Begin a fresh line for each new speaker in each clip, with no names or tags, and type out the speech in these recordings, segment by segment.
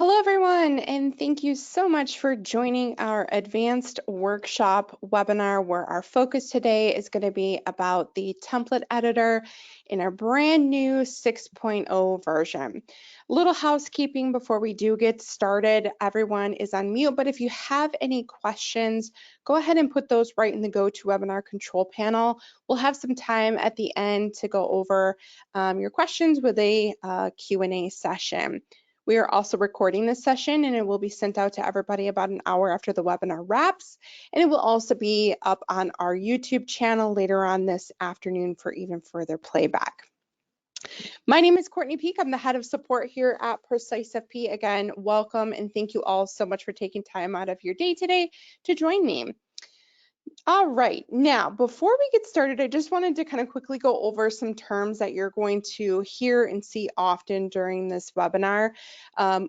Hello, everyone, and thank you so much for joining our advanced workshop webinar where our focus today is going to be about the template editor in our brand new 6.0 version. A little housekeeping before we do get started. Everyone is on mute, but if you have any questions, go ahead and put those right in the GoToWebinar control panel. We'll have some time at the end to go over your questions with a Q&A session. We are also recording this session and it will be sent out to everybody about an hour after the webinar wraps. And it will also be up on our YouTube channel later on this afternoon for even further playback. My name is Courtney Peak. I'm the head of support here at PreciseFP. Again, welcome and thank you all so much for taking time out of your day today to join me. All right, now before we get started, I just wanted to kind of quickly go over some terms that you're going to hear and see often during this webinar.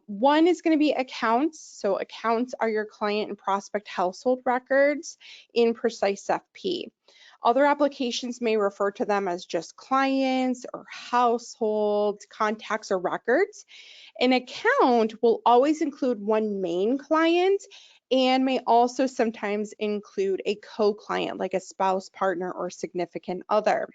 One is going to be accounts. So accounts are your client and prospect household records in PreciseFP. Other applications may refer to them as just clients or household contacts or records. An account will always include one main client and may also sometimes include a co-client like a spouse, partner, or significant other.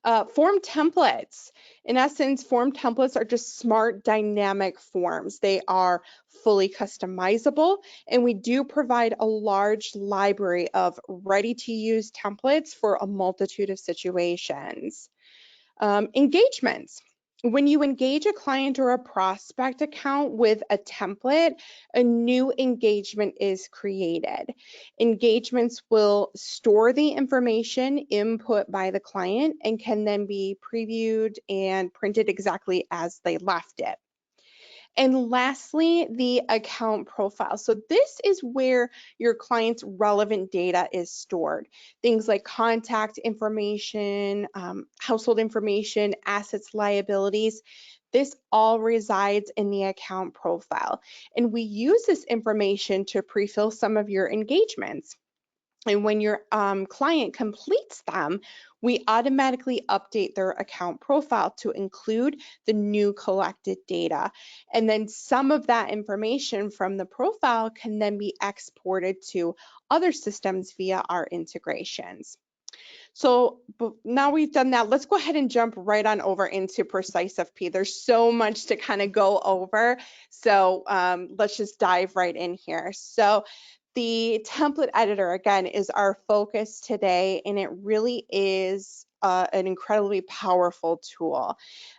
Form templates. In essence, form templates are just smart dynamic forms. They are fully customizable, and we do provide a large library of ready-to-use templates for a multitude of situations. Engagements. When you engage a client or a prospect account with a template, a new engagement is created. Engagements will store the information input by the client and can then be previewed and printed exactly as they left it. And lastly, the account profile. So this is where your client's relevant data is stored. Things like contact information, household information, assets, liabilities. This all resides in the account profile. And we use this information to pre-fill some of your engagements. And when your client completes them, we automatically update their account profile to include the new collected data. And then some of that information from the profile can then be exported to other systems via our integrations. So now we've done that, let's go ahead and jump right on over into PreciseFP. There's so much to kind of go over. So let's just dive right in here. So the template editor, again, is our focus today, and it really is an incredibly powerful tool.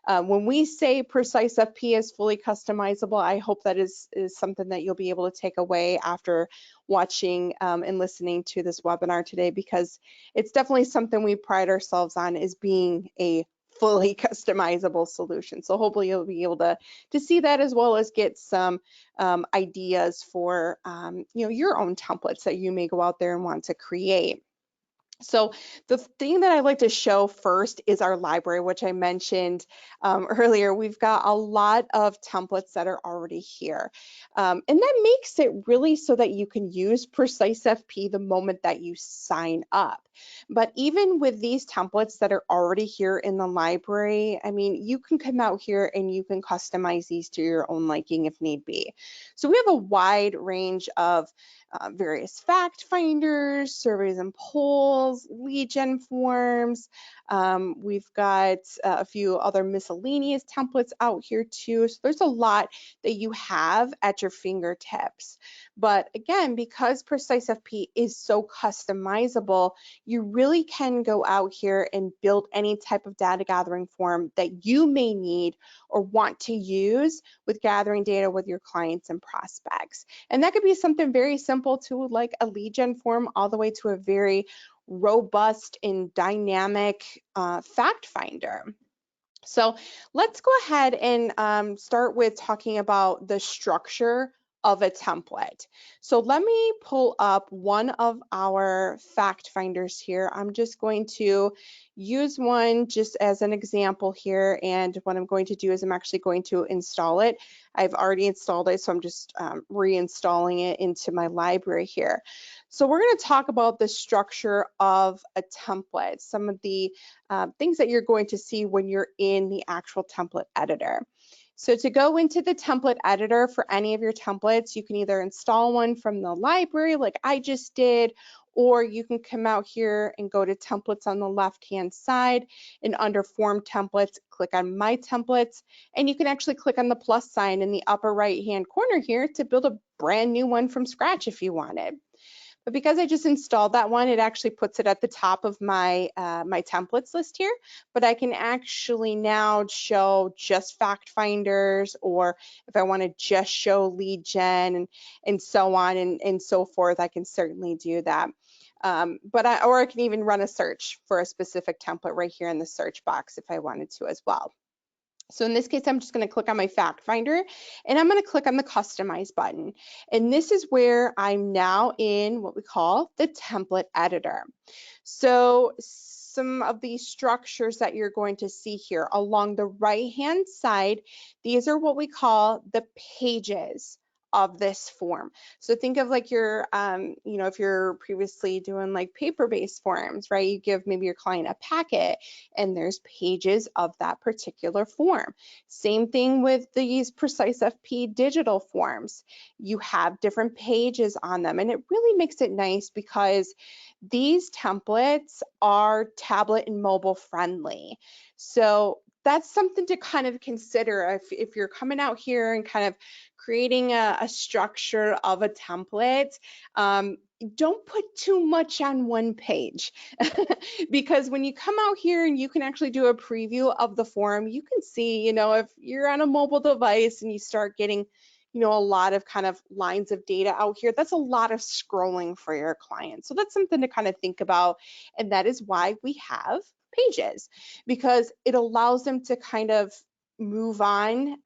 When we say PreciseFP is fully customizable, I hope that is something that you'll be able to take away after watching and listening to this webinar today, because it's definitely something we pride ourselves on as being a fully customizable solution. So hopefully you'll be able to see that, as well as get some ideas for your own templates that you may go out there and want to create. So the thing that I like to show first is our library, which I mentioned earlier. We've got a lot of templates that are already here. And that makes it really so that you can use PreciseFP the moment that you sign up. But even with these templates that are already here in the library, I mean, you can come out here and you can customize these to your own liking if need be. So we have a wide range of various fact finders, surveys and polls, lead gen forms. We've got a few other miscellaneous templates out here too. So there's a lot that you have at your fingertips. But again, because PreciseFP is so customizable, you really can go out here and build any type of data gathering form that you may need or want to use with gathering data with your clients and prospects. And that could be something very simple to like a lead gen form, all the way to a very robust and dynamic fact finder. So let's go ahead and start with talking about the structure of a template. So let me pull up one of our fact finders here. I'm just going to use one just as an example here, and what I'm going to do is I'm actually going to install it. I've already installed it, so I'm just reinstalling it into my library here. So we're going to talk about the structure of a template, some of the things that you're going to see when you're in the actual template editor. So to go into the template editor for any of your templates, you can either install one from the library like I just did, or you can come out here and go to templates on the left-hand side, and under form templates, click on my templates, and you can actually click on the plus sign in the upper right-hand corner here to build a brand new one from scratch if you wanted. But because I just installed that one, it actually puts it at the top of my my templates list here. But I can actually now show just fact finders, or if I want to just show lead gen and so on and so forth, I can certainly do that. Or I can even run a search for a specific template right here in the search box if I wanted to as well. So in this case, I'm just going to click on my fact finder, and I'm going to click on the customize button. And this is where I'm now in what we call the template editor. So some of these structures that you're going to see here along the right-hand side, these are what we call the pages of this form. So think of like your, if you're previously doing like paper-based forms, right? You give maybe your client a packet and there's pages of that particular form. Same thing with these PreciseFP digital forms. You have different pages on them, and it really makes it nice because these templates are tablet and mobile friendly. So that's something to kind of consider if you're coming out here and kind of creating a structure of a template. Don't put too much on one page because when you come out here and you can actually do a preview of the form, you can see, if you're on a mobile device and you start getting a lot of kind of lines of data out here, that's a lot of scrolling for your client. So that's something to kind of think about. And that is why we have pages, because it allows them to kind of move on,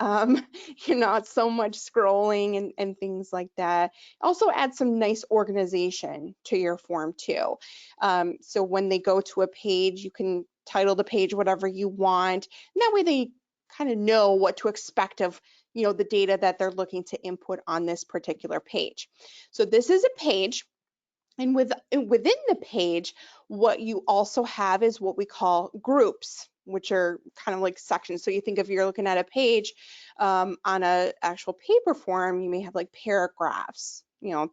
you're not so much scrolling and things like that. Also add some nice organization to your form too. So when they go to a page, you can title the page whatever you want. And that way they kind of know what to expect of the data that they're looking to input on this particular page. So this is a page, and within the page, what you also have is what we call groups, which are kind of like sections. So you think if you're looking at a page on a actual paper form, you may have like paragraphs,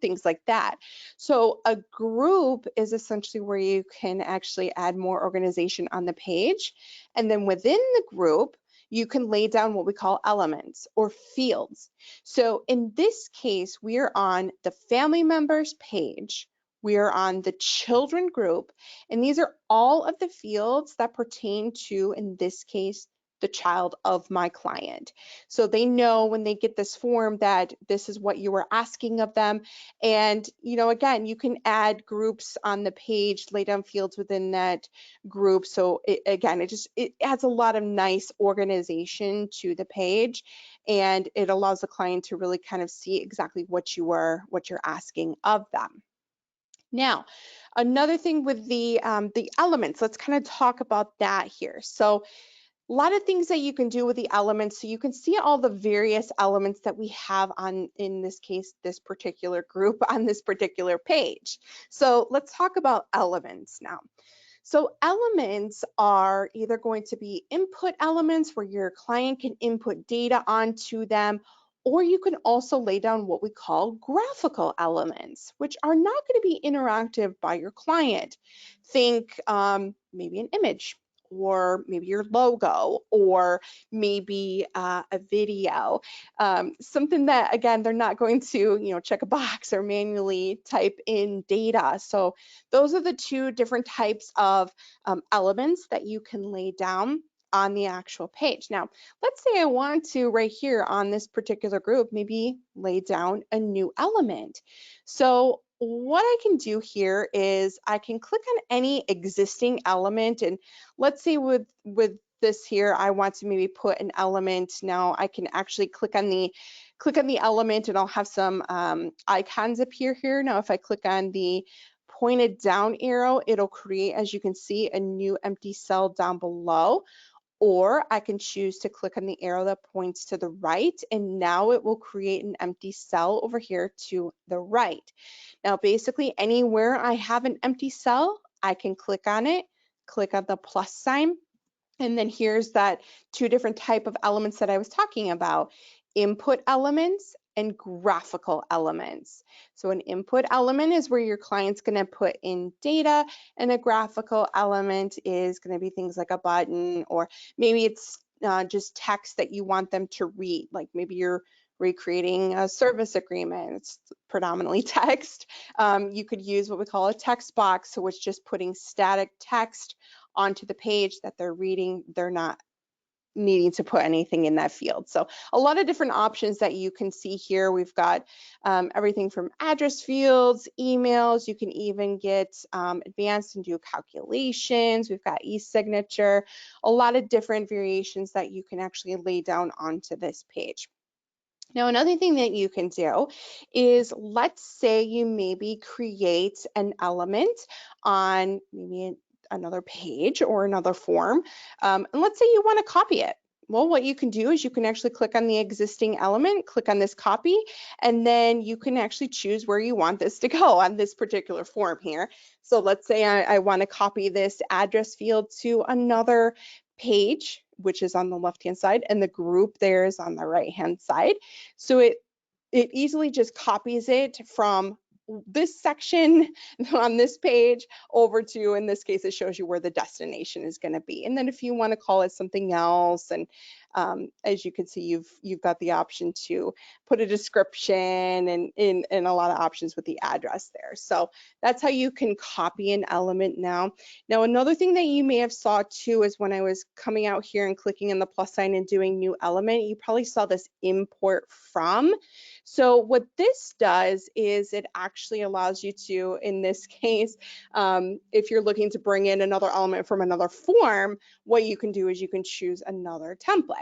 things like that. So a group is essentially where you can actually add more organization on the page. And then within the group, you can lay down what we call elements or fields. So in this case, we are on the family members page. We are on the children group, and these are all of the fields that pertain to, in this case, the child of my client. So they know when they get this form that this is what you were asking of them. And, again, you can add groups on the page, lay down fields within that group. So it adds a lot of nice organization to the page, and it allows the client to really kind of see exactly what you're asking of them. Now, another thing with the elements, let's kind of talk about that here. So a lot of things that you can do with the elements. So you can see all the various elements that we have on, in this case, this particular group on this particular page. So let's talk about elements now. So elements are either going to be input elements where your client can input data onto them, or you can also lay down what we call graphical elements, which are not going to be interactive by your client. Think maybe an image, or maybe your logo, or maybe a video, something that, again, they're not going to, check a box or manually type in data. So those are the two different types of elements that you can lay down on the actual page. Now, let's say I want to, right here on this particular group, maybe lay down a new element. So what I can do here is I can click on any existing element, and let's say with this here, I want to maybe put an element. Now I can actually click on the element, and I'll have some icons appear here. Now if I click on the pointed down arrow, it'll create, as you can see, a new empty cell down below. Or I can choose to click on the arrow that points to the right, and now it will create an empty cell over here to the right. Now, basically, anywhere I have an empty cell, I can click on it, click on the plus sign, And then here's that two different type of elements that I was talking about, input elements and graphical elements. So an input element is where your client's going to put in data, and a graphical element is going to be things like a button, or maybe it's just text that you want them to read, like maybe you're recreating a service agreement. It's predominantly text. You could use what we call a text box, so it's just putting static text onto the page that they're reading. They're not needing to put anything in that field. So a lot of different options that you can see here. We've got everything from address fields, emails. You can even get advanced and do calculations. We've got e-signature, a lot of different variations that you can actually lay down onto this page. Now, another thing that you can do is, let's say you maybe create an element on maybe another page or another form, and let's say you want to copy it. Well, what you can do is you can actually click on the existing element, click on this copy, and then you can actually choose where you want this to go on this particular form here. So let's say I want to copy this address field to another page, which is on the left-hand side, and the group there is on the right-hand side. So it easily just copies it from this section on this page over to, in this case, it shows you where the destination is going to be. And then if you want to call it something else, and as you can see, you've got the option to put a description and a lot of options with the address there. So that's how you can copy an element now. Now, another thing that you may have saw too is when I was coming out here and clicking on the plus sign and doing new element, you probably saw this import from. So what this does is it actually allows you to, in this case, if you're looking to bring in another element from another form, what you can do is you can choose another template.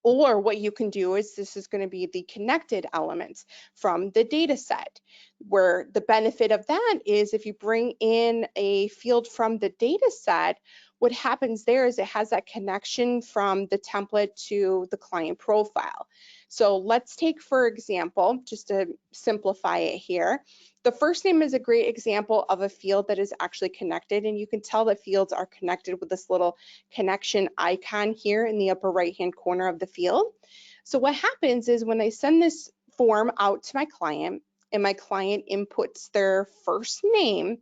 Or what you can do is, this is going to be the connected elements from the data set, where the benefit of that is if you bring in a field from the data set, what happens there is it has that connection from the template to the client profile. So let's take, for example, just to simplify it here, the first name is a great example of a field that is actually connected, and you can tell that fields are connected with this little connection icon here in the upper right hand corner of the field. So what happens is when I send this form out to my client and my client inputs their first name,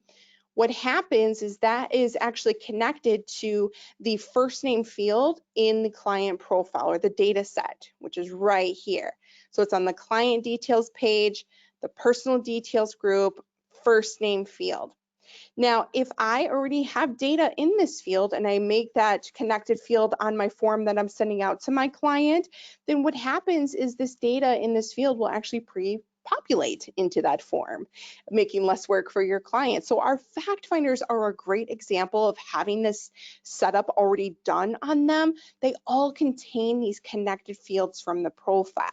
what happens is that is actually connected to the first name field in the client profile or the data set, which is right here. So it's on the client details page, the personal details group, first name field. Now, if I already have data in this field and I make that connected field on my form that I'm sending out to my client, then what happens is this data in this field will actually pre-populate into that form, making less work for your client. So our fact finders are a great example of having this setup already done on them. They all contain these connected fields from the profile.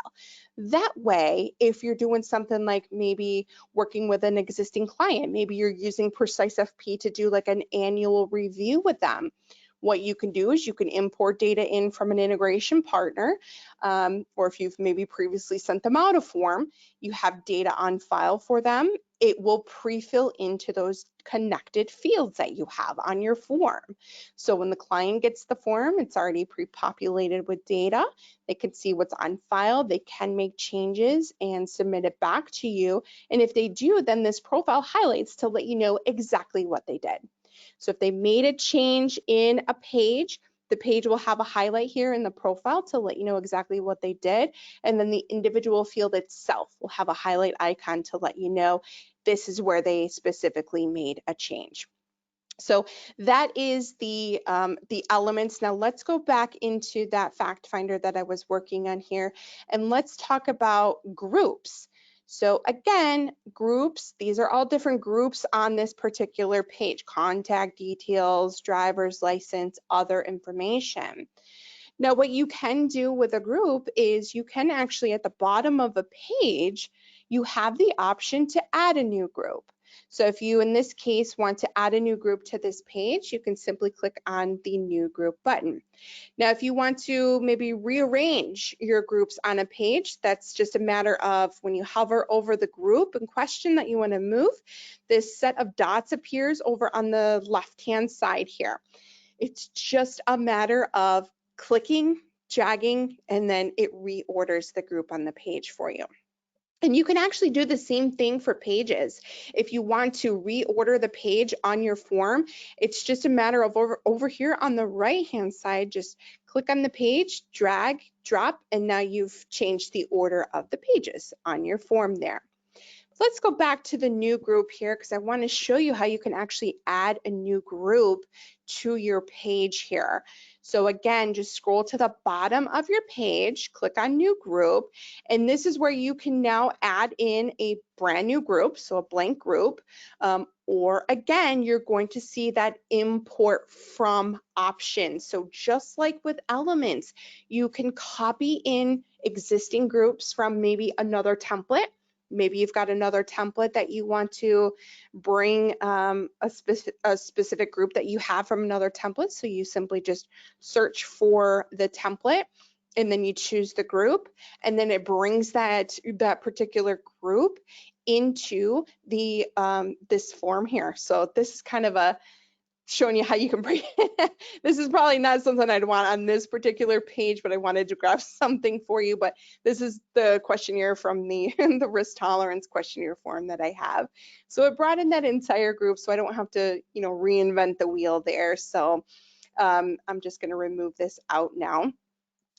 That way, if you're doing something like maybe working with an existing client, maybe you're using PreciseFP to do like an annual review with them, what you can do is you can import data in from an integration partner, or if you've maybe previously sent them out a form, you have data on file for them. It will pre-fill into those connected fields that you have on your form. So when the client gets the form, it's already pre-populated with data. They can see what's on file. They can make changes and submit it back to you. And if they do, then this profile highlights to let you know exactly what they did. So if they made a change in a page, the page will have a highlight here in the profile to let you know exactly what they did. And then the individual field itself will have a highlight icon to let you know this is where they specifically made a change. So that is the elements. Now let's go back into that fact finder that I was working on here, and let's talk about groups. So again, groups, these are all different groups on this particular page: contact details, driver's license, other information. Now, what you can do with a group is you can actually, at the bottom of a page, you have the option to add a new group. So if you, in this case, want to add a new group to this page, you can simply click on the new group button. Now, if you want to maybe rearrange your groups on a page, that's just a matter of when you hover over the group in question that you want to move, this set of dots appears over on the left-hand side here. It's just a matter of clicking, dragging, and then it reorders the group on the page for you. And you can actually do the same thing for pages. If you want to reorder the page on your form, it's just a matter of over here on the right-hand side, just click on the page, drag, drop, and now you've changed the order of the pages on your form there. Let's go back to the new group here because I want to show you how you can actually add a new group to your page here. So again, just scroll to the bottom of your page, click on new group, and this is where you can now add in a brand new group, so a blank group, or again, you're going to see that import from option. So just like with elements, you can copy in existing groups from maybe another template. Maybe you've got another template that you want to bring a specific group that you have from another template. So you simply just search for the template and then you choose the group, and then it brings that particular group into the this form here. So this is kind of a showing you how you can bring this is probably not something I'd want on this particular page, but I wanted to grab something for you. But this is the questionnaire from the the risk tolerance questionnaire form that I have. So it brought in that entire group, so I don't have to, you know, reinvent the wheel there. So I'm just going to remove this out now.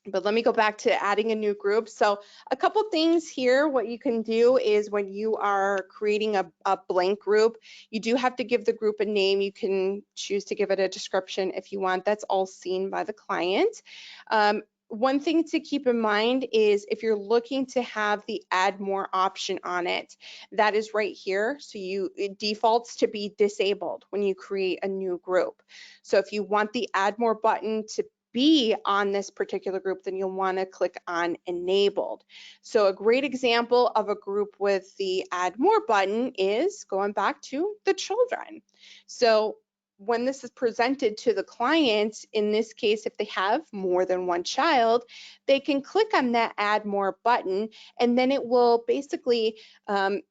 But let me go back to adding a new group. So a couple things here, what you can do is when you are creating a blank group, you do have to give the group a name. You can choose to give it a description if you want. That's all seen by the client. One thing to keep in mind is if you're looking to have the add more option on it, that is right here. So it defaults to be disabled when you create a new group. So if you want the add more button to be on this particular group, then you'll want to click on enabled. So a great example of a group with the add more button is going back to the children. So when this is presented to the client, in this case, if they have more than one child, they can click on that add more button, and then it will basically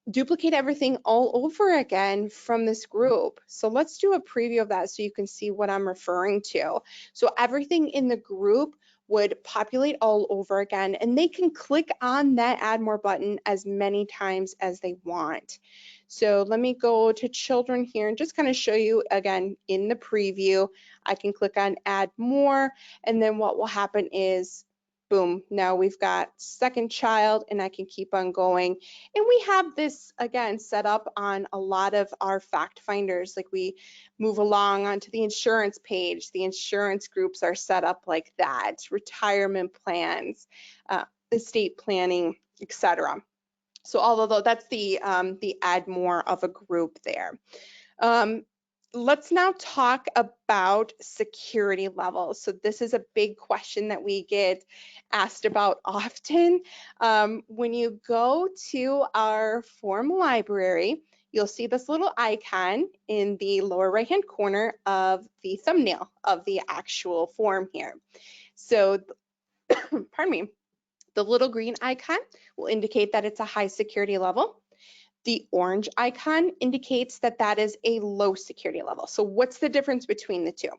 duplicate everything all over again from this group. So let's do a preview of that so you can see what I'm referring to. So everything in the group would populate all over again, and they can click on that add more button as many times as they want. So let me go to children here and just kind of show you again in the preview. I can click on add more, and then what will happen is boom, now we've got second child, and I can keep on going. And we have this again set up on a lot of our fact finders. Like we move along onto the insurance page, the insurance groups are set up like that, retirement plans, estate planning, etc. So although that's the add more of a group there. Let's now talk about security levels. So this is a big question that we get asked about often. When you go to our form library, you'll see this little icon in the lower right-hand corner of the thumbnail of the actual form here. So, pardon me, the little green icon will indicate that it's a high security level. The orange icon indicates that that is a low security level. So what's the difference between the two?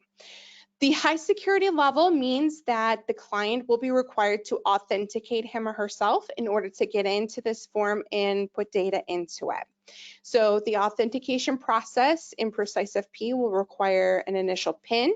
The high security level means that the client will be required to authenticate him or herself in order to get into this form and put data into it. So the authentication process in PreciseFP will require an initial PIN.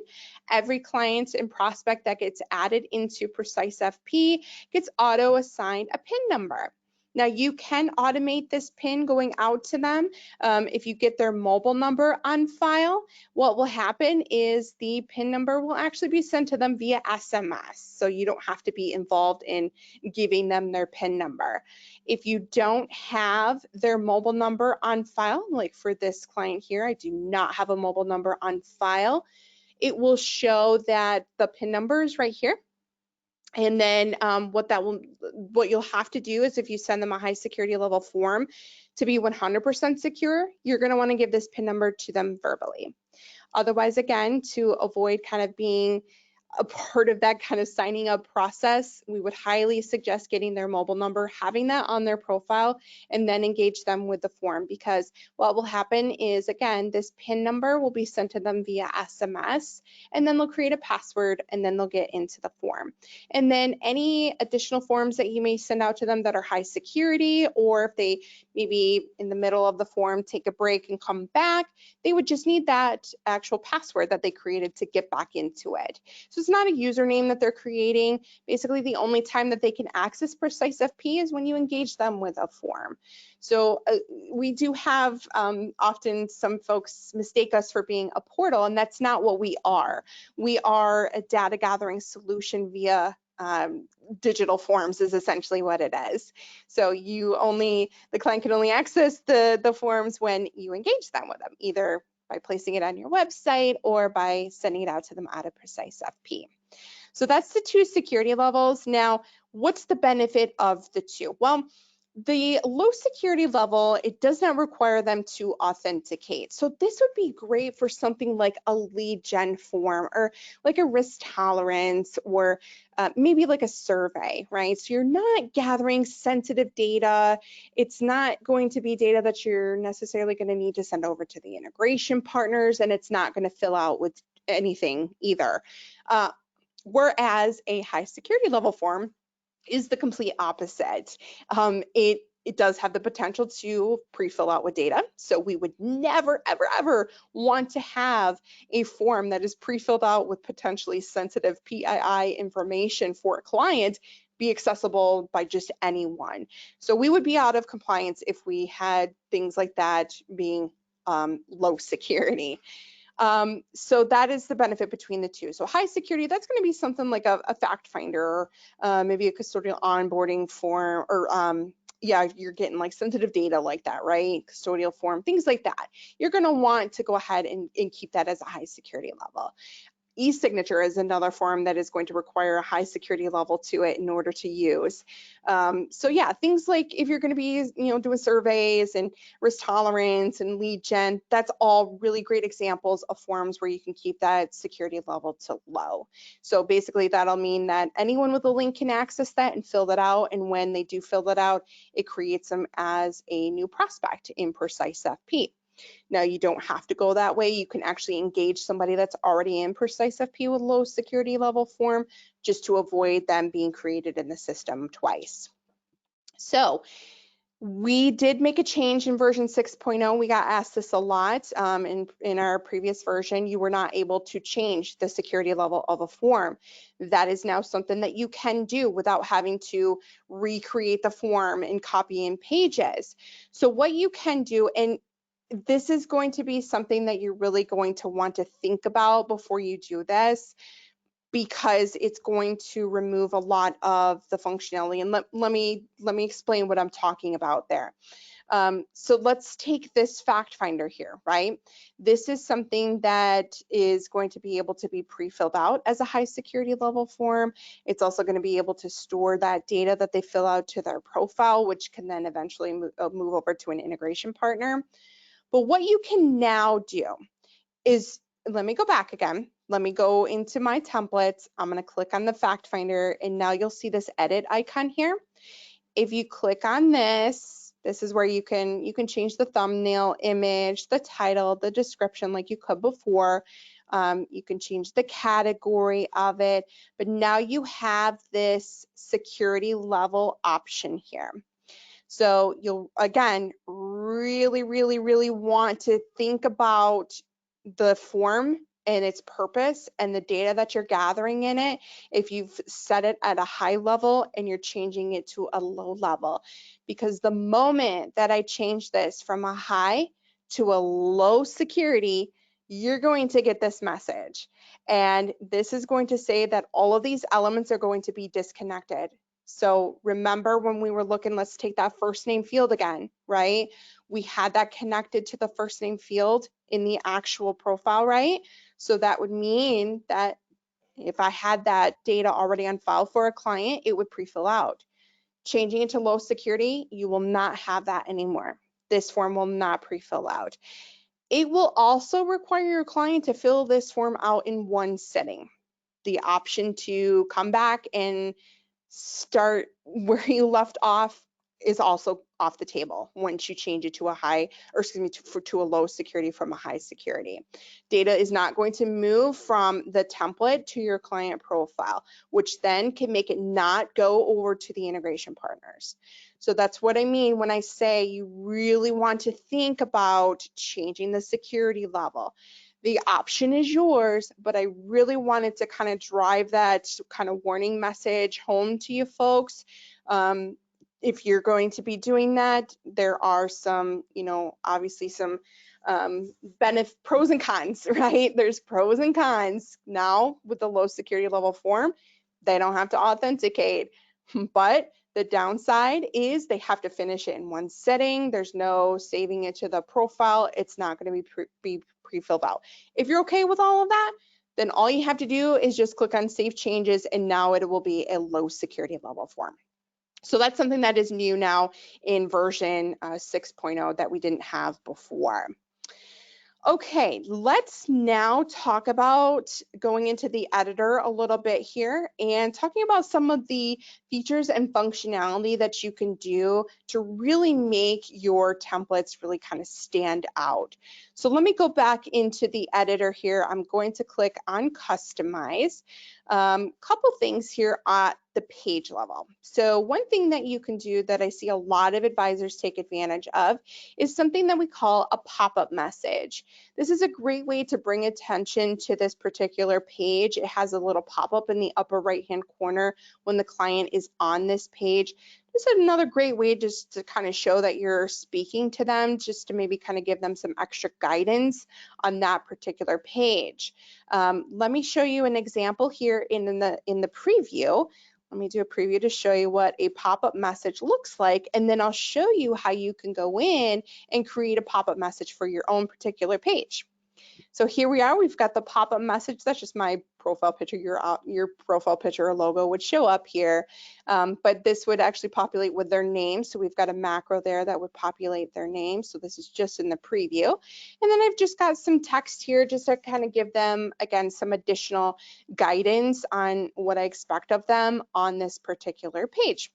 Every client and prospect that gets added into PreciseFP gets auto-assigned a PIN number. Now you can automate this PIN going out to them. If you get their mobile number on file, what will happen is the PIN number will actually be sent to them via SMS. So you don't have to be involved in giving them their PIN number. If you don't have their mobile number on file, like for this client here, I do not have a mobile number on file, it will show that the PIN number is right here. And then what you'll have to do is if you send them a high security level form to be 100% secure, you're going to want to give this PIN number to them verbally. Otherwise, again, to avoid kind of being a part of that kind of signing up process, we would highly suggest getting their mobile number, having that on their profile, and then engage them with the form, because what will happen is, again, this PIN number will be sent to them via SMS, and then they'll create a password, and then they'll get into the form. And then any additional forms that you may send out to them that are high security, or if they maybe in the middle of the form take a break and come back, they would just need that actual password that they created to get back into it. So it's not a username that they're creating. Basically, the only time that they can access PreciseFP is when you engage them with a form. So we do have often some folks mistake us for being a portal, and that's not what we are. We are a data gathering solution via digital forms is essentially what it is. So the client can only access the forms when you engage them with them, either by placing it on your website or by sending it out to them out of PreciseFP. So that's the 2 security levels. Now, what's the benefit of the 2? Well, the low security level, it does not require them to authenticate. So this would be great for something like a lead gen form, or like a risk tolerance, or maybe like a survey, right? So you're not gathering sensitive data. It's not going to be data that you're necessarily going to need to send over to the integration partners, and it's not going to fill out with anything either. Whereas a high security level form is the complete opposite. It does have the potential to pre-fill out with data. So we would never, ever, ever want to have a form that is pre-filled out with potentially sensitive PII information for a client be accessible by just anyone. So we would be out of compliance if we had things like that being low security. So that is the benefit between the 2. So high security, that's going to be something like a fact finder, maybe a custodial onboarding form, or yeah, you're getting like sensitive data like that, right? Custodial form, things like that. You're going to want to go ahead and keep that as a high security level. E-signature is another form that is going to require a high security level to it in order to use. So yeah, things like if you're going to be, doing surveys and risk tolerance and lead gen, that's all really great examples of forms where you can keep that security level to low. So basically that'll mean that anyone with a link can access that and fill that out. And when they do fill that out, it creates them as a new prospect in PreciseFP. Now, you don't have to go that way. You can actually engage somebody that's already in PreciseFP with low security level form, just to avoid them being created in the system twice. So we did make a change in version 6.0. We got asked this a lot. In our previous version, you were not able to change the security level of a form. That is now something that you can do without having to recreate the form and copy in pages. So what you can do, and this is going to be something that you're really going to want to think about before you do this, because it's going to remove a lot of the functionality. And let me explain what I'm talking about there. So let's take this fact finder here, right? This is something that is going to be able to be pre-filled out as a high security level form. It's also going to be able to store that data that they fill out to their profile, which can then eventually move over to an integration partner. But what you can now do is, let me go back again. Let me go into my templates. I'm going to click on the fact finder, and now you'll see this edit icon here. If you click on this, this is where you can change the thumbnail, image, the title, the description like you could before. You can change the category of it, but now you have this security level option here. So you'll, again, really, really, really want to think about the form and its purpose and the data that you're gathering in it if you've set it at a high level and you're changing it to a low level. Because the moment that I change this from a high to a low security, you're going to get this message. And this is going to say that all of these elements are going to be disconnected. So remember when we were looking, let's take that first name field again, right? We had that connected to the first name field in the actual profile, right? So that would mean that if I had that data already on file for a client, it would pre-fill out. Changing it to low security, you will not have that anymore. This form will not pre-fill out. It will also require your client to fill this form out in one sitting. the option to come back and start where you left off is also off the table once you change it to a high, or excuse me, to a low security from a high security. Data is not going to move from the template to your client profile, which then can make it not go over to the integration partners. So that's what I mean when I say you really want to think about changing the security level. The option is yours, but I really wanted to kind of drive that kind of warning message home to you folks. If you're going to be doing that, there are some, obviously some pros and cons, right? There's pros and cons. Now with the low security level form, they don't have to authenticate, but the downside is they have to finish it in one sitting. There's no saving it to the profile. It's not going to be pre-filled out. If you're okay with all of that, then all you have to do is just click on Save Changes, and now it will be a low security level form. So that's something that is new now in version 6.0 that we didn't have before. Okay, let's now talk about going into the editor a little bit here and talking about some of the features and functionality that you can do to really make your templates really kind of stand out. So let me go back into the editor here. I'm going to click on Customize. Couple things here at the page level. So one thing that you can do that I see a lot of advisors take advantage of is something that we call a pop-up message. This is a great way to bring attention to this particular page. It has a little pop-up in the upper right-hand corner when the client is on this page. This is another great way just to kind of show that you're speaking to them, just to maybe kind of give them some extra guidance on that particular page. Let me show you an example here in the preview. Let me do a preview to show you what a pop-up message looks like, and then I'll show you how you can go in and create a pop-up message for your own particular page. So here we are, we've got the pop-up message. That's just my profile picture. Your profile picture or logo would show up here, but this would actually populate with their name. So we've got a macro there that would populate their name. So this is just in the preview. And then I've just got some text here just to kind of give them, again, some additional guidance on what I expect of them on this particular page.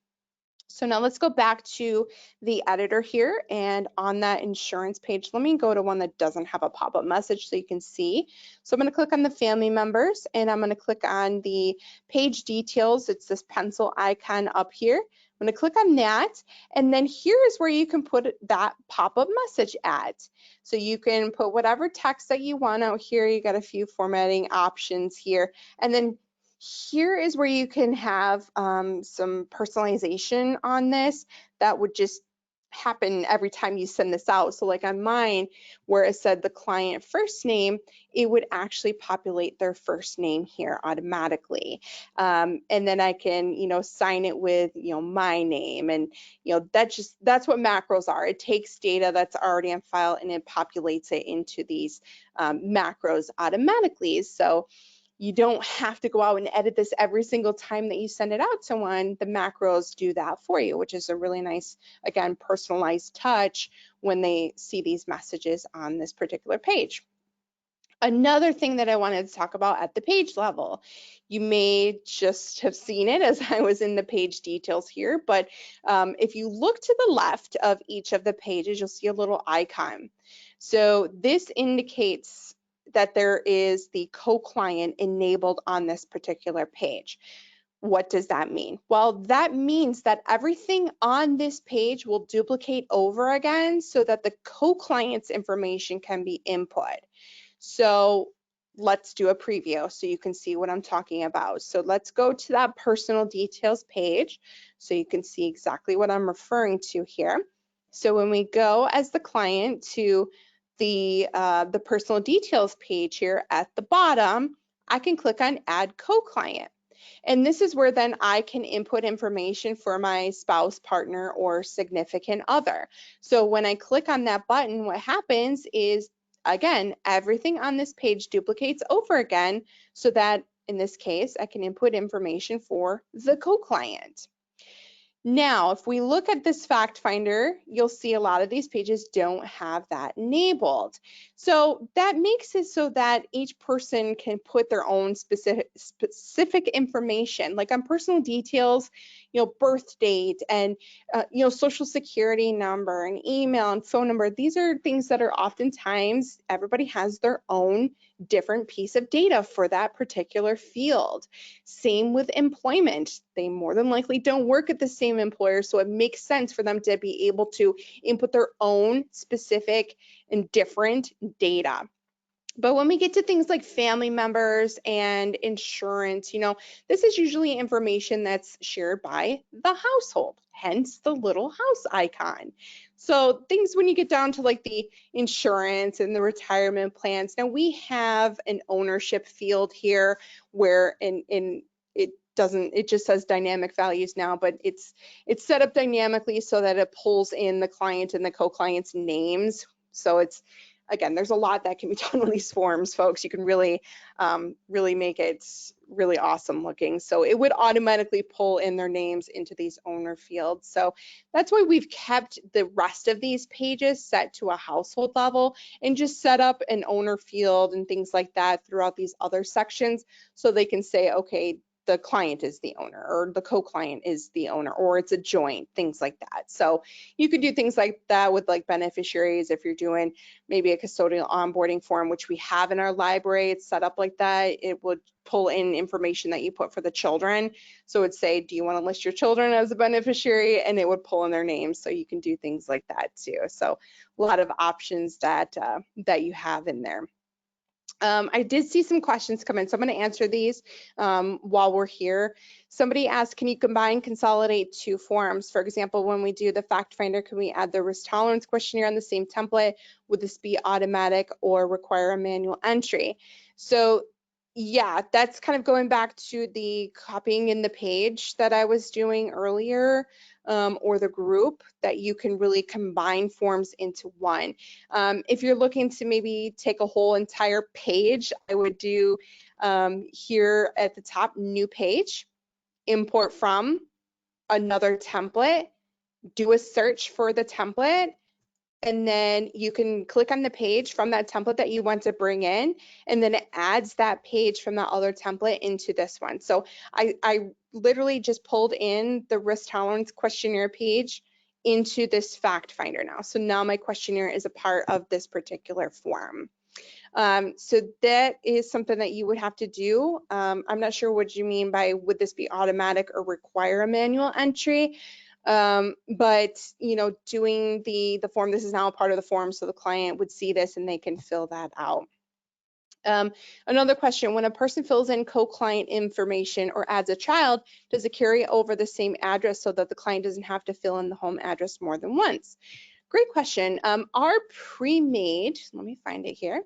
So now let's go back to the editor here, and on that insurance page, let me go to one that doesn't have a pop-up message so you can see. So I'm going to click on the family members, and I'm going to click on the page details. It's this pencil icon up here. I'm going to click on that, and then here is where you can put that pop-up message at. So you can put whatever text that you want out here. You got a few formatting options here, and then here is where you can have some personalization on this that would just happen every time you send this out. So like on mine, where it said the client first name, it would actually populate their first name here automatically. And then I can, sign it with, my name. And, that's what macros are. It takes data that's already on file and it populates it into these macros automatically. So you don't have to go out and edit this every single time that you send it out to one. The macros do that for you, which is a really nice, again, personalized touch when they see these messages on this particular page. Another thing that I wanted to talk about at the page level, you may just have seen it as I was in the page details here, but if you look to the left of each of the pages, you'll see a little icon. So this indicates that there is the co-client enabled on this particular page. What does that mean? Well, that means that everything on this page will duplicate over again so that the co-client's information can be input. So let's do a preview so you can see what I'm talking about. So let's go to that personal details page so you can see exactly what I'm referring to here. So when we go as the client to the personal details page here at the bottom, I can click on Add Co-Client. And this is where then I can input information for my spouse, partner, or significant other. So when I click on that button, what happens is, again, everything on this page duplicates over again so that in this case, I can input information for the co-client. Now, if we look at this fact finder, you'll see a lot of these pages don't have that enabled. So that makes it so that each person can put their own specific information, like on personal details, birth date and, social security number and email and phone number. These are things that are oftentimes everybody has their own different piece of data for that particular field. Same with employment. They more than likely don't work at the same employer, so it makes sense for them to be able to input their own specific and different data. But when we get to things like family members and insurance, this is usually information that's shared by the household, hence the little house icon. So things when you get down to like the insurance and the retirement plans, now we have an ownership field here where it just says dynamic values now, but it's set up dynamically so that it pulls in the client and the co-client's names. So it's, again, there's a lot that can be done on these forms, folks. You can really make it really awesome looking. So it would automatically pull in their names into these owner fields. So that's why we've kept the rest of these pages set to a household level and just set up an owner field and things like that throughout these other sections so they can say, okay, the client is the owner or the co-client is the owner or it's a joint, things like that. So you could do things like that with like beneficiaries if you're doing maybe a custodial onboarding form, which we have in our library. It's set up like that. It would pull in information that you put for the children. So it'd say, do you want to list your children as a beneficiary? And it would pull in their names. So you can do things like that too. So a lot of options that you have in there. I did see some questions come in, so I'm going to answer these while we're here. Somebody asked, can you consolidate two forms? For example, when we do the fact finder, can we add the risk tolerance questionnaire on the same template? Would this be automatic or require a manual entry? So yeah, that's kind of going back to the copying in the page that I was doing earlier, or the group, that you can really combine forms into one. If you're looking to maybe take a whole entire page, I would do here at the top, new page, import from another template, do a search for the template, and then you can click on the page from that template that you want to bring in, and then it adds that page from that other template into this one. So I literally just pulled in the risk tolerance questionnaire page into this fact finder now. So now my questionnaire is a part of this particular form. So that is something that you would have to do. I'm not sure what you mean by would this be automatic or require a manual entry. But doing the form, this is now a part of the form, so the client would see this and they can fill that out. Another question, when a person fills in co-client information or adds a child, does it carry over the same address so that the client doesn't have to fill in the home address more than once? Great question. Our pre-made, let me find it here.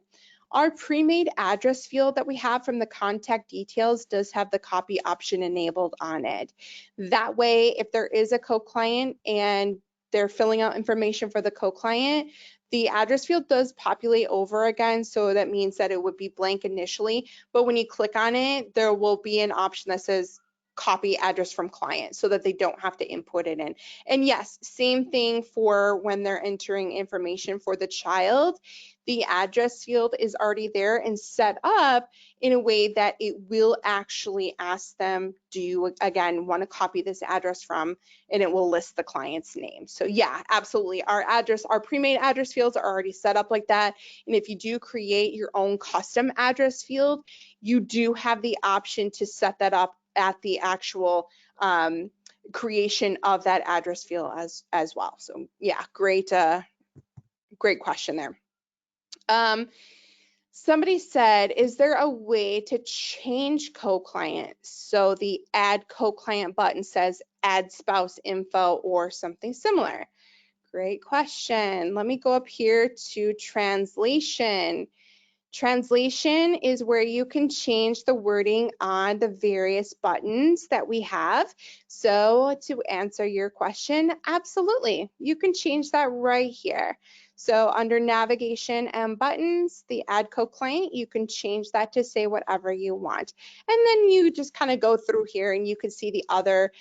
Our pre-made address field that we have from the contact details does have the copy option enabled on it. That way, if there is a co-client and they're filling out information for the co-client, the address field does populate over again, so that means that it would be blank initially, but when you click on it, there will be an option that says copy address from client so that they don't have to input it in. And yes, same thing for when they're entering information for the child. The address field is already there and set up in a way that it will actually ask them, do you, again, want to copy this address from, and it will list the client's name. So yeah, absolutely. Our pre-made address fields are already set up like that. And if you do create your own custom address field, you do have the option to set that up at the actual creation of that address field as well. So yeah, great question there. Somebody said, is there a way to change co-client so the add co-client button says add spouse info or something similar? Great question. Let me go up here to translation. Translation is where you can change the wording on the various buttons that we have. So to answer your question, absolutely, you can change that right here. So under navigation and buttons, the add co-client, you can change that to say whatever you want. And then you just kind of go through here and you can see the other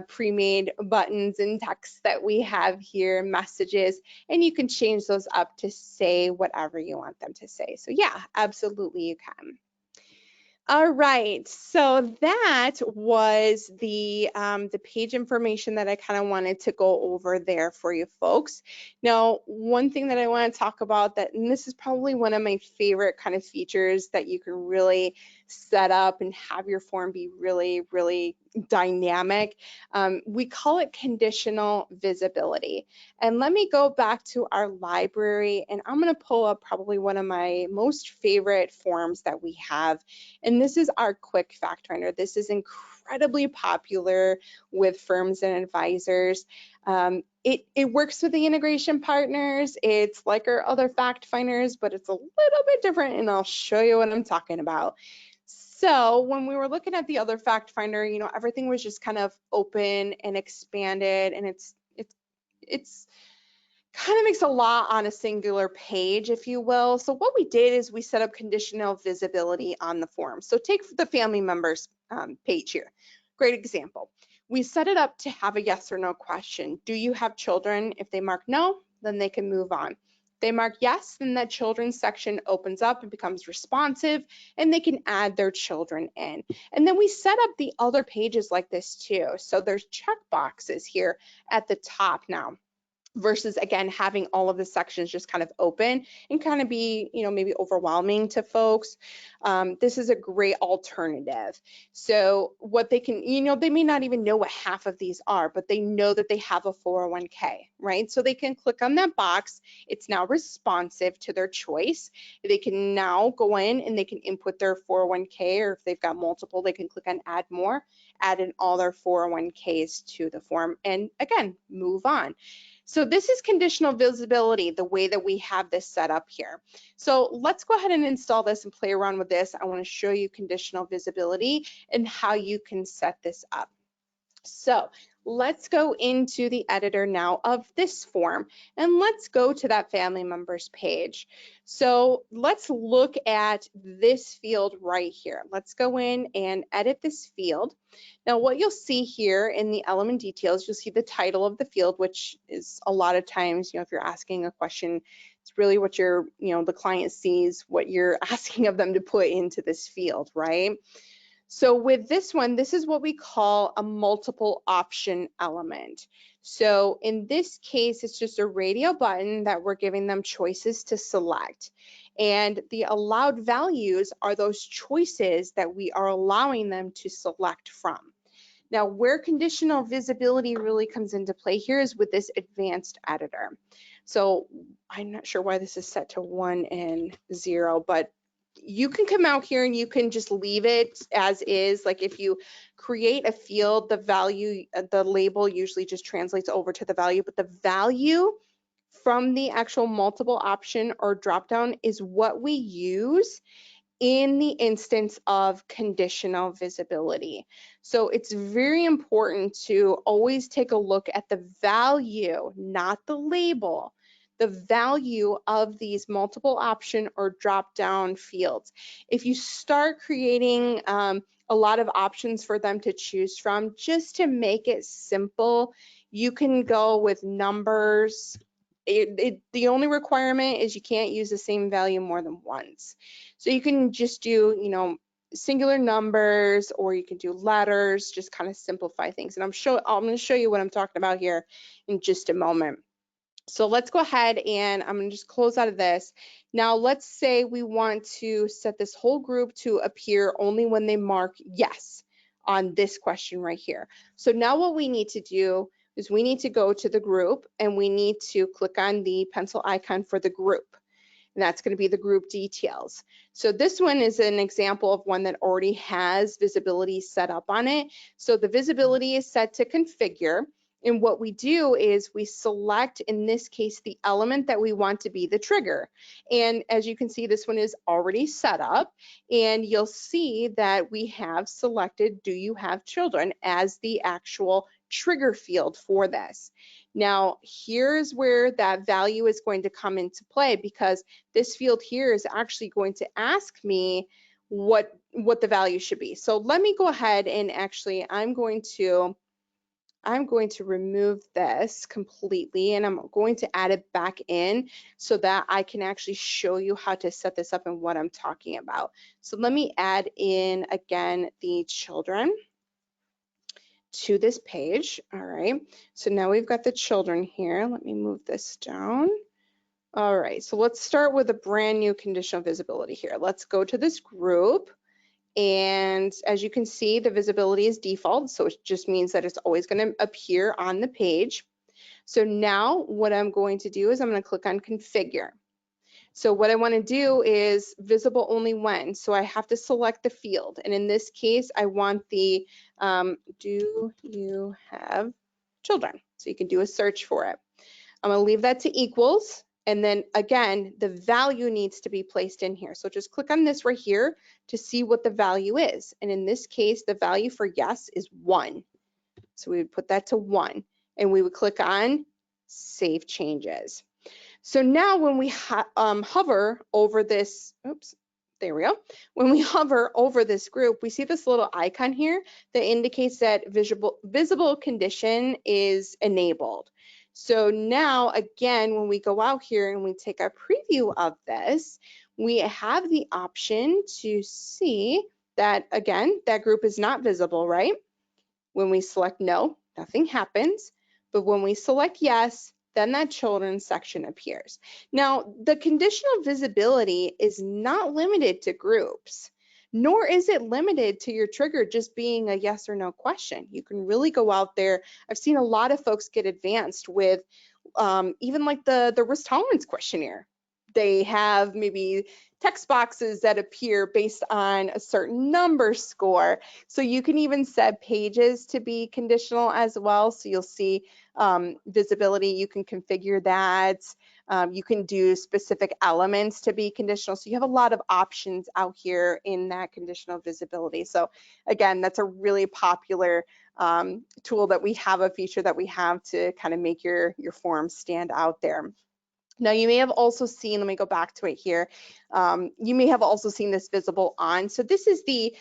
pre-made buttons and text that we have here, messages, and you can change those up to say whatever you want them to say. So yeah, absolutely you can. All right, so that was the page information that I kind of wanted to go over there for you folks. Now, one thing that I want to talk about that, and this is probably one of my favorite kind of features that you can really set up and have your form be really, really dynamic. We call it conditional visibility. And let me go back to our library, and I'm going to pull up probably one of my most favorite forms that we have. And this is our quick fact finder. This is incredibly popular with firms and advisors. It works with the integration partners. It's like our other fact finders, but it's a little bit different, and I'll show you what I'm talking about. So when we were looking at the other fact finder, you know, everything was just kind of open and expanded, and it's kind of makes a lot on a singular page, if you will. So what we did is we set up conditional visibility on the form. So take the family members page here. Great example. We set it up to have a yes or no question. Do you have children? If they mark no, then they can move on. If they mark yes, then that children's section opens up and becomes responsive, and they can add their children in. And then we set up the other pages like this too. So there's check boxes here at the top now, versus again having all of the sections just kind of open and kind of be, you know, maybe overwhelming to folks. This is a great alternative. So what they can, you know, they may not even know what half of these are, but they know that they have a 401k, right? So they can click on that box. It's now responsive to their choice. They can now go in and they can input their 401k, or if they've got multiple, they can click on add more, add in all their 401ks to the form, and again, move on. So this is conditional visibility, the way that we have this set up here. So let's go ahead and install this and play around with this. I want to show you conditional visibility and how you can set this up. So let's go into the editor now of this form, and let's go to that family members page. So let's look at this field right here. Let's go in and edit this field. Now what you'll see here in the element details, you'll see the title of the field, which is a lot of times, you know, if you're asking a question, it's really what your, you know, the client sees what you're asking of them to put into this field, right? So with this one, this is what we call a multiple option element. So in this case, it's just a radio button that we're giving them choices to select. And the allowed values are those choices that we are allowing them to select from. Now, where conditional visibility really comes into play here is with this advanced editor. So I'm not sure why this is set to 1 and 0, but you can come out here and you can just leave it as is. Like if you create a field, the value, the label usually just translates over to the value, but the value from the actual multiple option or drop down is what we use in the instance of conditional visibility. So it's very important to always take a look at the value, not the label, the value of these multiple option or drop down fields. If you start creating a lot of options for them to choose from, just to make it simple, you can go with numbers. The only requirement is you can't use the same value more than once. So you can just do, you know, singular numbers, or you can do letters, just kind of simplify things. And I'm going to show you what I'm talking about here in just a moment. So let's go ahead and I'm going to just close out of this. Now let's say we want to set this whole group to appear only when they mark yes on this question right here. So now what we need to do is we need to go to the group and we need to click on the pencil icon for the group. And that's going to be the group details. So this one is an example of one that already has visibility set up on it. So the visibility is set to configure. And what we do is we select, in this case, the element that we want to be the trigger. And as you can see, this one is already set up, and you'll see that we have selected "Do you have children" as the actual trigger field for this. Now, here's where that value is going to come into play, because this field here is actually going to ask me what the value should be. So let me go ahead and actually I'm going to remove this completely, and I'm going to add it back in so that I can actually show you how to set this up and what I'm talking about. So let me add in again the children to this page. All right, so now we've got the children here. Let me move this down. All right, so let's start with a brand new conditional visibility here. Let's go to this group. And as you can see, the visibility is default, so it just means that it's always going to appear on the page. So now what I'm going to do is I'm going to click on configure. So what I want to do is visible only when, so I have to select the field. And in this case, I want the do you have children? So you can do a search for it. I'm going to leave that to equals. And then again, the value needs to be placed in here. So just click on this right here to see what the value is. And in this case, the value for yes is 1. So we would put that to 1. And we would click on Save Changes. So now when we hover over this, oops, there we go. When we hover over this group, we see this little icon here that indicates that visible condition is enabled. So now, again, when we go out here and we take a preview of this, we have the option to see that, again, that group is not visible, right? When we select no, nothing happens. But when we select yes, then that children's section appears. Now, the conditional visibility is not limited to groups, nor is it limited to your trigger just being a yes or no question. You can really go out there. I've seen a lot of folks get advanced with even like the risk tolerance questionnaire. They have maybe text boxes that appear based on a certain number score. So you can even set pages to be conditional as well. So you'll see visibility, you can configure that. You can do specific elements to be conditional. So you have a lot of options out here in that conditional visibility. So again, that's a really popular tool that we have, a feature that we have to kind of make your form stand out there. Now you may have also seen, let me go back to it here. You may have also seen this visible on. So this is the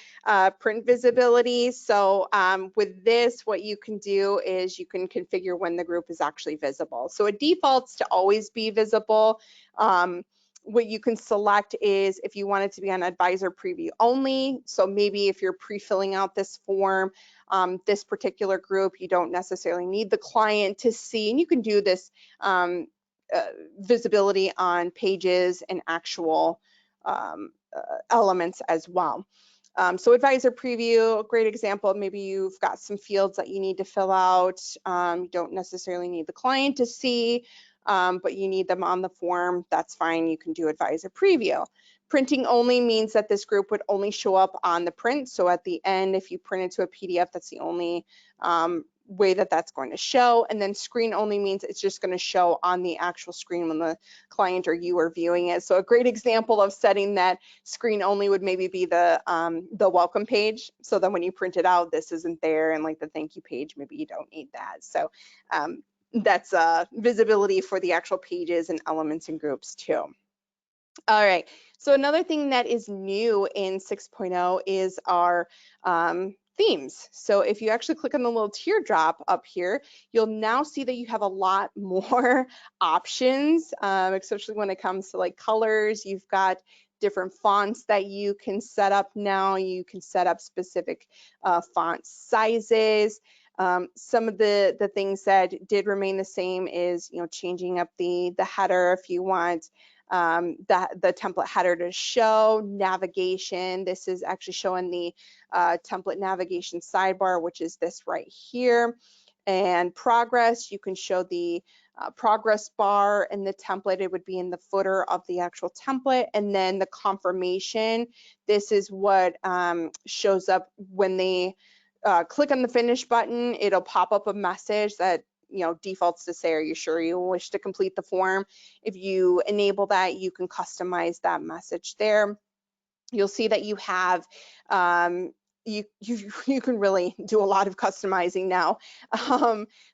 print visibility. So with this, what you can do is you can configure when the group is actually visible. So it defaults to always be visible. What you can select is if you want it to be on advisor preview only. So maybe if you're pre-filling out this form, this particular group, you don't necessarily need the client to see, and you can do this visibility on pages and actual elements as well. So advisor preview, a great example, maybe you've got some fields that you need to fill out. You don't necessarily need the client to see, but you need them on the form. That's fine, you can do advisor preview. Printing only means that this group would only show up on the print. So at the end, if you print it to a PDF, that's the only way that that's going to show. And then screen only means it's just going to show on the actual screen when the client or you are viewing it. So a great example of setting that screen only would maybe be the welcome page. So then when you print it out, this isn't there, and like the thank you page, maybe you don't need that. So that's visibility for the actual pages and elements and groups too. All right, so another thing that is new in 6.0 is our themes. So if you actually click on the little teardrop up here, you'll now see that you have a lot more options, especially when it comes to like colors. You've got different fonts that you can set up now. You can set up specific font sizes. Some of the things that did remain the same is, you know, changing up the header if you want the template header to show. Navigation, this is actually showing the template navigation sidebar, which is this right here. And progress, you can show the progress bar in the template. It would be in the footer of the actual template. And then the confirmation, this is what shows up when they click on the finish button. It'll pop up a message that defaults to say, are you sure you wish to complete the form? If you enable that, you can customize that message there. You'll see that you have you can really do a lot of customizing now.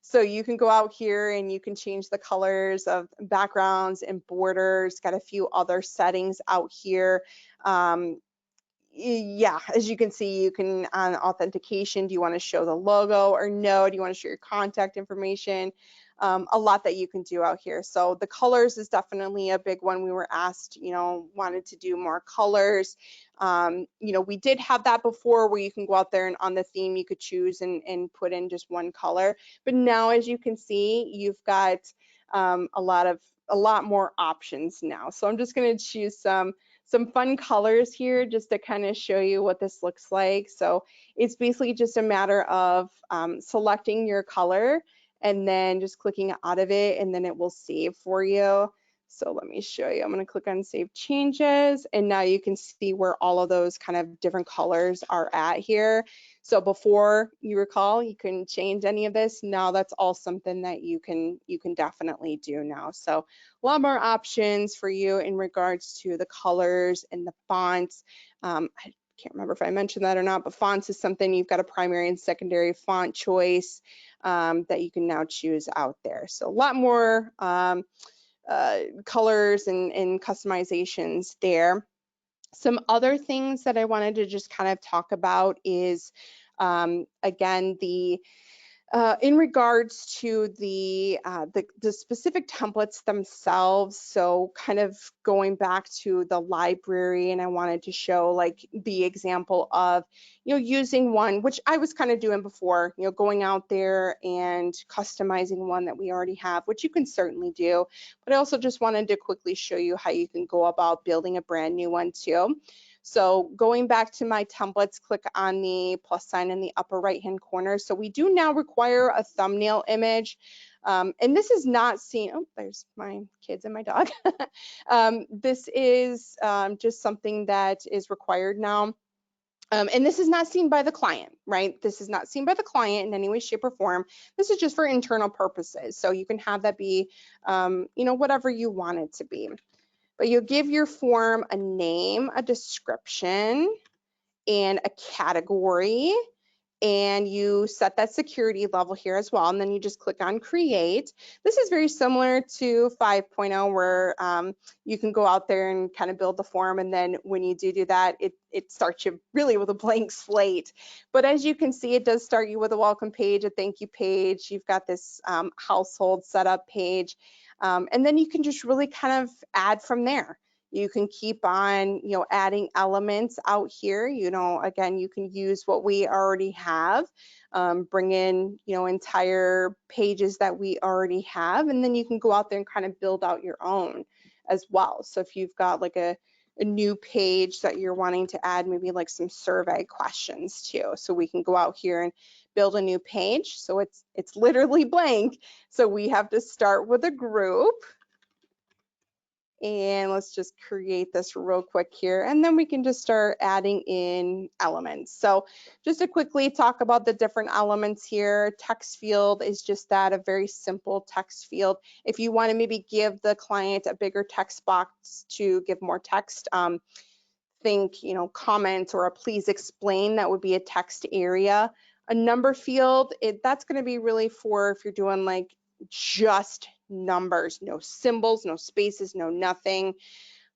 So you can go out here and you can change the colors of backgrounds and borders. Got a few other settings out here. Yeah, as you can see, you can on authentication, do you want to show the logo or no? Do you want to show your contact information? A lot that you can do out here. So the colors is definitely a big one. We were asked, wanted to do more colors. We did have that before where you can go out there and on the theme you could choose and put in just one color. But now, as you can see, you've got a lot more options now. So I'm just going to choose some fun colors here just to kind of show you what this looks like. So it's basically just a matter of selecting your color and then just clicking out of it, and then it will save for you. So let me show you. I'm going to click on Save Changes, and now you can see where all of those kind of different colors are at here. So before, you recall, you couldn't change any of this. Now that's all something that you can definitely do now. So a lot more options for you in regards to the colors and the fonts. I can't remember if I mentioned that or not, but fonts is something you've got a primary and secondary font choice that you can now choose out there. So a lot more colors and customizations there. Some other things that I wanted to just kind of talk about is, again, in regards to the specific templates themselves. So kind of going back to the library, and I wanted to show like the example of, using one, which I was kind of doing before, going out there and customizing one that we already have, which you can certainly do. But I also just wanted to quickly show you how you can go about building a brand new one too. So going back to my templates, click on the plus sign in the upper right hand corner. So we do now require a thumbnail image. And this is not seen, oh, there's my kids and my dog. This is just something that is required now. And this is not seen by the client, right? This is not seen by the client in any way, shape, or form. This is just for internal purposes. So you can have that be, whatever you want it to be. But you'll give your form a name, a description, and a category, and you set that security level here as well, and then you just click on create. This is very similar to 5.0 where you can go out there and kind of build the form, and then when you do that, it starts you really with a blank slate. But as you can see, it does start you with a welcome page, a thank you page. You've got this household setup page, and then you can just really kind of add from there. You can keep on, adding elements out here. Again, you can use what we already have, bring in, entire pages that we already have, and then you can go out there and kind of build out your own as well. So if you've got like a new page that you're wanting to add, maybe like some survey questions too. So we can go out here and build a new page. So it's literally blank. So we have to start with a group. And let's just create this real quick here, and then we can just start adding in elements. So just to quickly talk about the different elements here, text field is just that, a very simple text field. If you want to maybe give the client a bigger text box to give more text, think, comment or a please explain, that would be a text area. A number field, that's going to be really for if you're doing like just numbers, no symbols, no spaces, no nothing.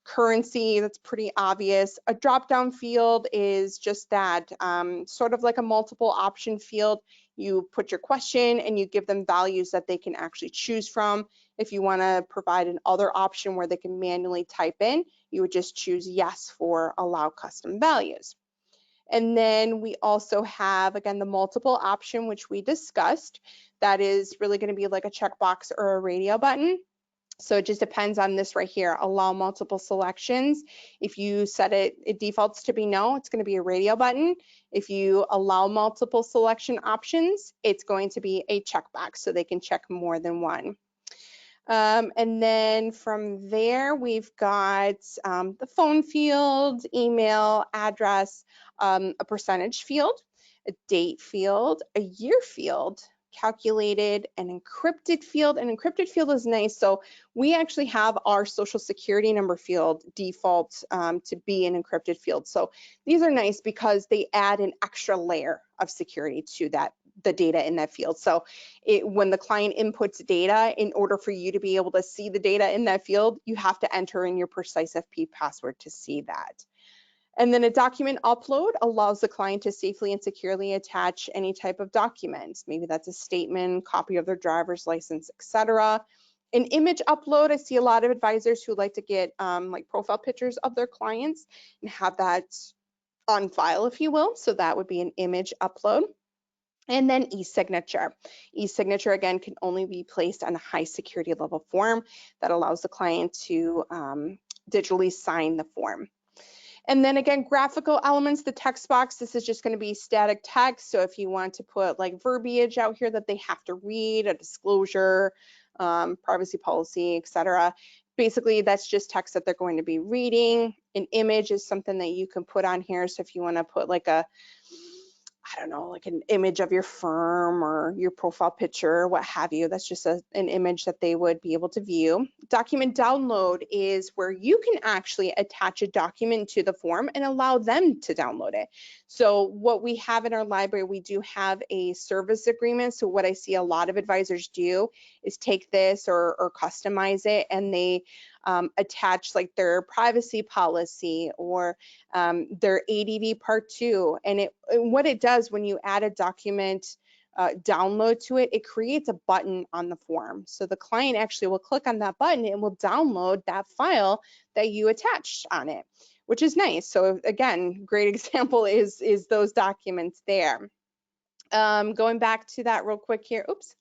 Currency, that's pretty obvious. A drop down field is just that, sort of like a multiple option field. You put your question and you give them values that they can actually choose from. If you want to provide an other option where they can manually type in, you would just choose yes for allow custom values. And then we also have, again, the multiple option, which we discussed. That is really going to be like a checkbox or a radio button. So it just depends on this right here, allow multiple selections. If you set it defaults to be no, it's going to be a radio button. If you allow multiple selection options, it's going to be a checkbox, so they can check more than one. And then from there, we've got the phone field, email, address, a percentage field, a date field, a year field, calculated, an encrypted field. An encrypted field is nice. So we actually have our social security number field default to be an encrypted field. So these are nice because they add an extra layer of security to the data in that field. So when the client inputs data, in order for you to be able to see the data in that field, you have to enter in your PreciseFP password to see that. And then a document upload allows the client to safely and securely attach any type of documents. Maybe that's a statement, copy of their driver's license, etc. An image upload, I see a lot of advisors who like to get like profile pictures of their clients and have that on file, if you will. So that would be an image upload. And then e-signature. E-signature, again, can only be placed on a high security level form that allows the client to digitally sign the form. And then again, graphical elements, the text box, this is just going to be static text. So if you want to put like verbiage out here that they have to read, a disclosure, privacy policy, etc. Basically, that's just text that they're going to be reading. An image is something that you can put on here. So if you want to put like I don't know, like an image of your firm or your profile picture, what have you. That's just an image that they would be able to view. Document download is where you can actually attach a document to the form and allow them to download it. So what we have in our library, we do have a service agreement. So what I see a lot of advisors do is take this or customize it, and they attach like their privacy policy or their ADV Part 2. And what it does when you add a document download to it, it creates a button on the form. So the client actually will click on that button and will download that file that you attached on it, which is nice. So again, great example is those documents there. Going back to that real quick here. Oops,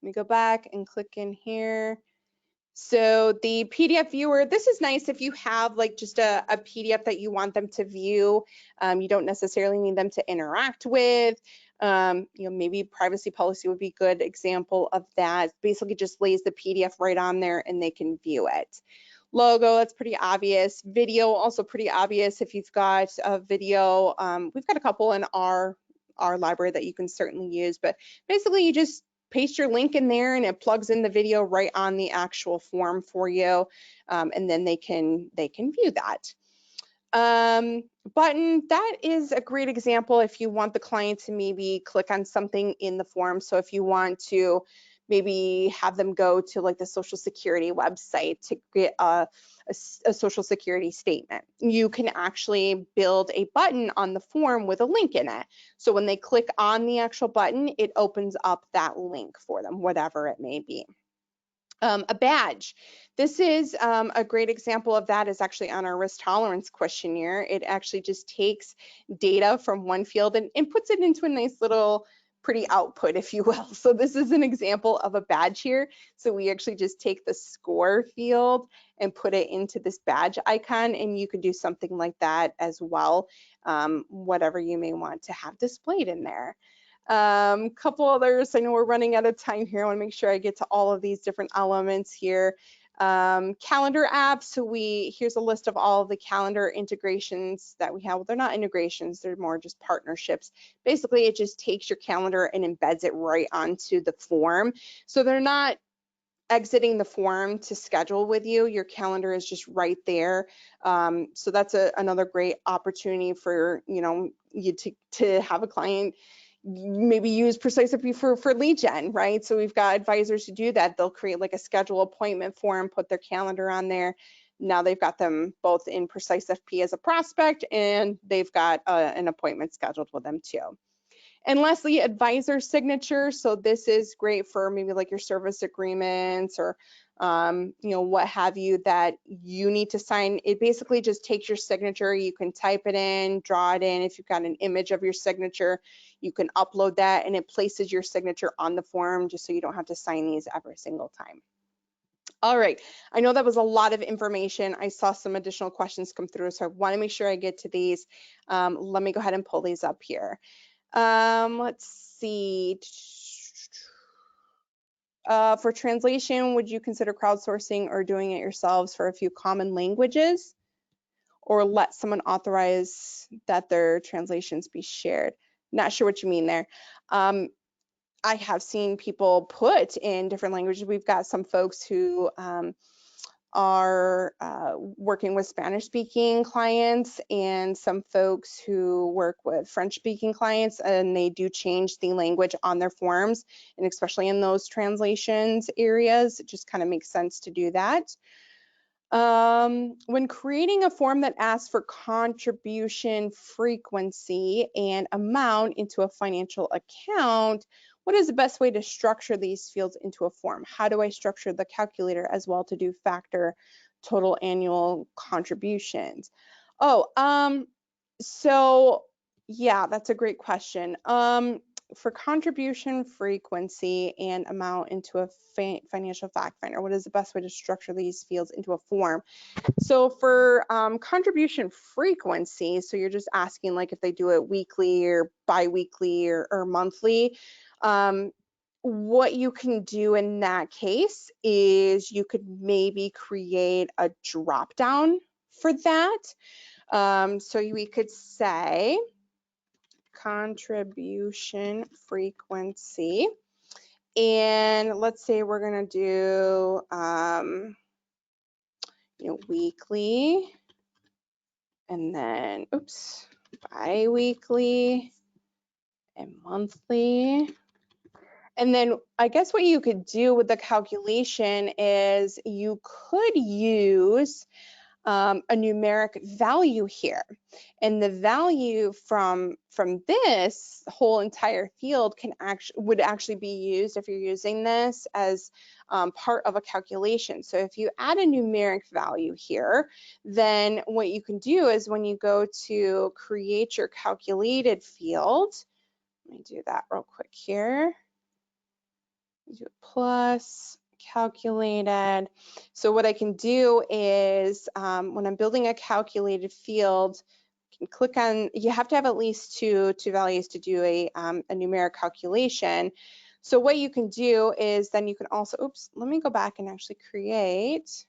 let me go back and click in here. So the PDF viewer, this is nice if you have like just a PDF that you want them to view. You don't necessarily need them to interact with. Maybe privacy policy would be a good example of that. Basically just lays the PDF right on there and they can view it. Logo, that's pretty obvious. Video, also pretty obvious if you've got a video. We've got a couple in our library that you can certainly use, but basically you just paste your link in there and it plugs in the video right on the actual form for you, and then they can view that. Button, that is a great example if you want the client to maybe click on something in the form. So if you want to maybe have them go to like the Social Security website to get a Social Security statement, you can actually build a button on the form with a link in it. So when they click on the actual button, it opens up that link for them, whatever it may be. A badge. This is a great example of that is actually on our risk tolerance questionnaire. It actually just takes data from one field and puts it into a nice little pretty output, if you will. So this is an example of a badge here. So we actually just take the score field and put it into this badge icon, and you could do something like that as well, whatever you may want to have displayed in there. Couple others, I know we're running out of time here. I want to make sure I get to all of these different elements here. Calendar apps, so here's a list of all of the calendar integrations that we have. Well, they're not integrations, they're more just partnerships. Basically, it just takes your calendar and embeds it right onto the form. So they're not exiting the form to schedule with you. Your calendar is just right there. So that's another great opportunity for you to have a client maybe use PreciseFP for lead gen, right? So we've got advisors who do that. They'll create like a schedule appointment form, put their calendar on there. Now they've got them both in PreciseFP as a prospect, and they've got an appointment scheduled with them too. And lastly, advisor signature. So this is great for maybe like your service agreements or what have you that you need to sign. It basically just takes your signature. You can type it in, draw it in. If you've got an image of your signature, you can upload that and it places your signature on the form just so you don't have to sign these every single time. All right, I know that was a lot of information. I saw some additional questions come through, so I want to make sure I get to these. Let me go ahead and pull these up here. Let's see. For translation, would you consider crowdsourcing or doing it yourselves for a few common languages, or let someone authorize that their translations be shared? Not sure what you mean there. I have seen people put in different languages. We've got some folks who are working with Spanish speaking clients and some folks who work with French speaking clients, and they do change the language on their forms, and especially in those translations areas, it just kind of makes sense to do that. When creating a form that asks for contribution frequency and amount into a financial account, what is the best way to structure these fields into a form? How do I structure the calculator as well to do factor total annual contributions? Oh, so yeah, that's a great question. For contribution frequency and amount into a financial fact finder, what is the best way to structure these fields into a form? So for contribution frequency, so you're just asking like if they do it weekly or bi-weekly or monthly, what you can do in that case is you could maybe create a drop down for that. So we could say contribution frequency, and let's say we're going to do weekly, and then bi-weekly and monthly. And then I guess what you could do with the calculation is you could use a numeric value here, and the value from this whole entire field would actually be used if you're using this as part of a calculation. So if you add a numeric value here, then what you can do is when you go to create your calculated field, let me do that real quick here. Do plus calculated. So what I can do is when I'm building a calculated field, I can click on, you have to have at least two values to do a numeric calculation. So what you can do is then you can also, let me go back and actually create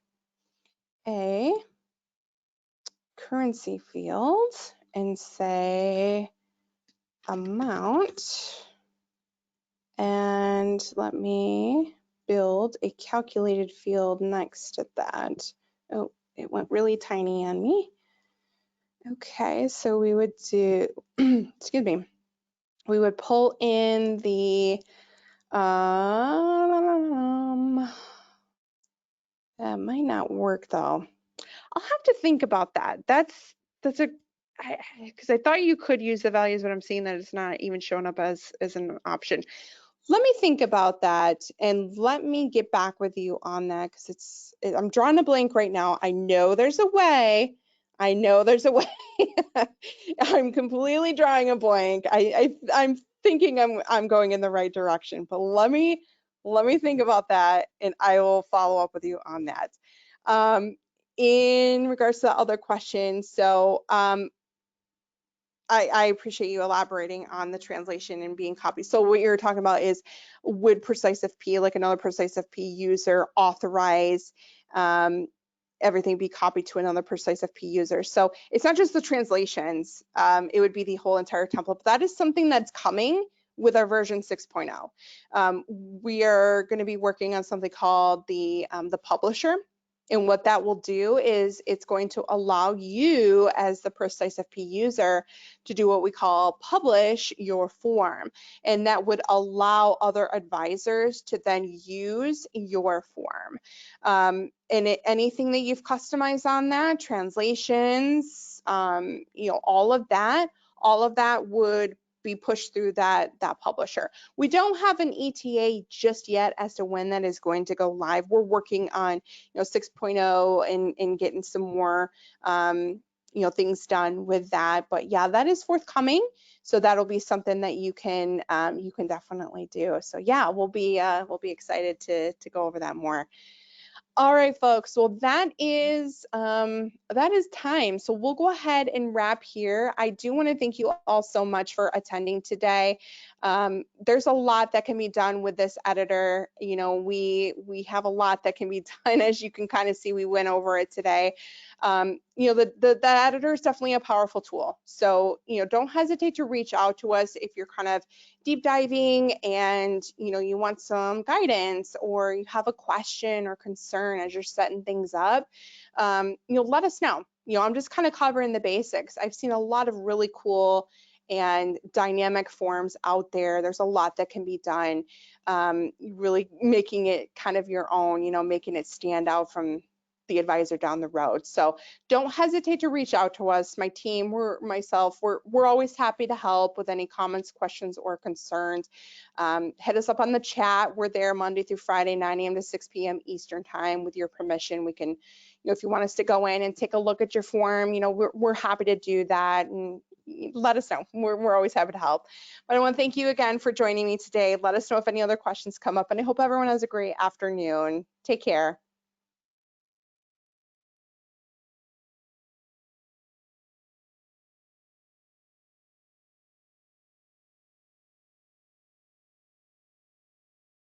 a currency field and say amount, and let me build a calculated field next to that. Oh, it went really tiny on me. Okay, so we would do, excuse me, we would pull in the, that might not work though. I'll have to think about that. That's a, because I thought you could use the values, but I'm seeing that it's not even showing up as an option. Let me think about that and let me get back with you on that, because I'm drawing a blank right now. I know there's a way. I know there's a way. I'm completely drawing a blank. I'm thinking I'm going in the right direction, but let me think about that and I will follow up with you on that. In regards to the other question, so I appreciate you elaborating on the translation and being copied. So what you're talking about is, would PreciseFP, like another PreciseFP user, authorize everything be copied to another PreciseFP user? So it's not just the translations, it would be the whole entire template. But that is something that's coming with our version 6.0. We are going to be working on something called the publisher. And what that will do is it's going to allow you as the PreciseFP user to do what we call publish your form. And that would allow other advisors to then use your form. And anything that you've customized on that, translations, all of that would be pushed through that publisher. We don't have an ETA just yet as to when that is going to go live. We're working on 6.0 and getting some more things done with that. But yeah, that is forthcoming. So that'll be something that you can definitely do. So yeah, we'll be excited to go over that more. All right, folks. Well, that is time. So we'll go ahead and wrap here. I do want to thank you all so much for attending today. There's a lot that can be done with this editor. You know, we have a lot that can be done, as you can kind of see. We went over it today. You know, the editor is definitely a powerful tool. So, you know, don't hesitate to reach out to us if you're kind of deep diving and, you know, you want some guidance or you have a question or concern as you're setting things up. You know, let us know. You know, I'm just kind of covering the basics. I've seen a lot of really cool and dynamic forms out there. There's a lot that can be done, really making it kind of your own, you know, making it stand out from the advisor down the road. So don't hesitate to reach out to us. My team, we're always happy to help with any comments, questions, or concerns. Hit us up on the chat. We're there Monday through Friday, 9 a.m. to 6 p.m. Eastern time. With your permission, we can, you know, if you want us to go in and take a look at your form, you know, we're happy to do that, and let us know. We're always happy to help. But I want to thank you again for joining me today. Let us know if any other questions come up, and I hope everyone has a great afternoon. Take care.